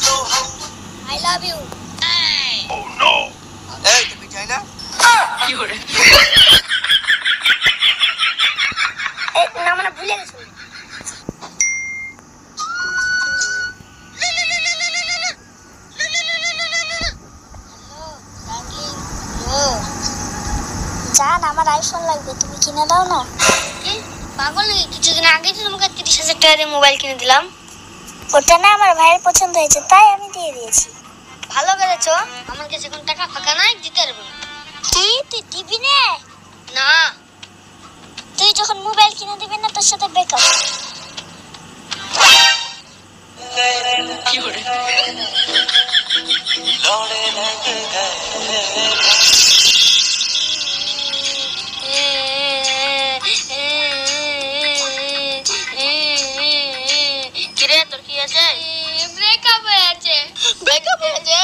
I love you. Oh no! এই তুমি চাই না? কি হরে? এই না মানে ভুলে গেছো। জান আমার আইফোন লাগবে, তুমি কিনে দাও না। কি পাগল নাকি? কিছুদিন আগে তো তোমাকে 30,000 টাকা দিয়ে মোবাইল কিনে দিলাম। ওটা না আমার ভাইয়ের পছন্দ হয়েছে তাই আমি দিয়ে দিয়েছি। ভালো করেছো। আমার কাছে এখন টাকা ফাঁকা নাই, দিতে পারবো না। কি তুই দিবি না? না, তুই যখন মোবাইল কিনে দিবি না তোর সাথে ব্রেকআপ। কি হরে? লড়ে লাগে ব্রেকআপ হয়েছে। ব্রেকআপ হয়েছে?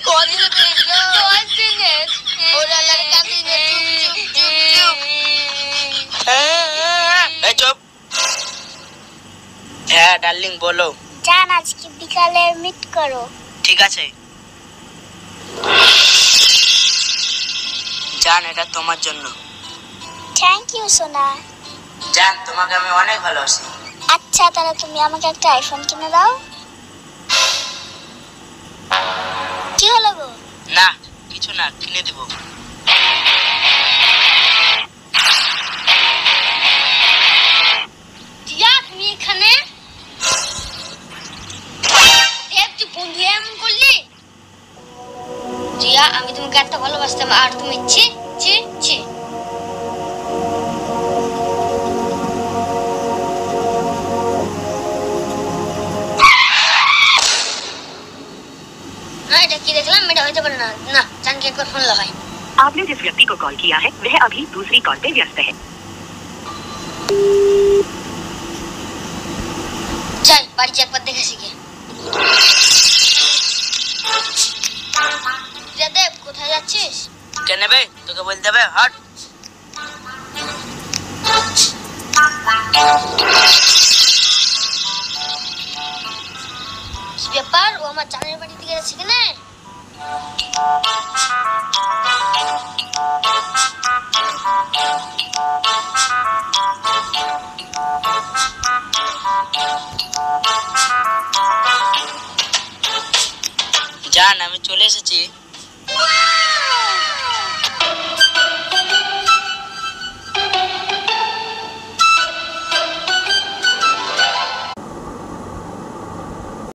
কদিন হয়েছিল? 10 দিনের। ওরা লড়কা দিনে চুপ চুপ চুপ চুপ। এই চুপ। হ্যাঁ ডার্লিং বলো। জান আজকে বিকালে মিট করো। ঠিক আছে জান, এটা তোমার জন্য। থ্যাংক ইউ সোনা। জান তোমাকে আমি অনেক ভালোবাসি। আচ্ছা তাহলে তুমি আমাকে একটা আইফোন কিনে দাও। কি হলো গো? না কিছু না, কিনে দেব। জিয়া তুমি এখানে? দেব তুই বন্ধু এমন করলি? জিয়া আমি তোমাকে এত ভালোবাসতাম আর তুমি ছি ছি ছি। এটা কি দেখলাম? এটা হইতে পারে না। না জানকে একবার ফোন লাগাই। आपने जिस व्यक्ति को कॉल किया है वह अभी दूसरी कॉल पे व्यस्त है। चल बाड़ी से एकबार देखे শিখে। দেব কোথায় যাচ্ছিস? কেন বে তোকে বলতে হবে? হট। কি ব্যাপার? ও আমার জানের বাড়ি থেকে গেছে কেন? জান আমি চলে এসেছি।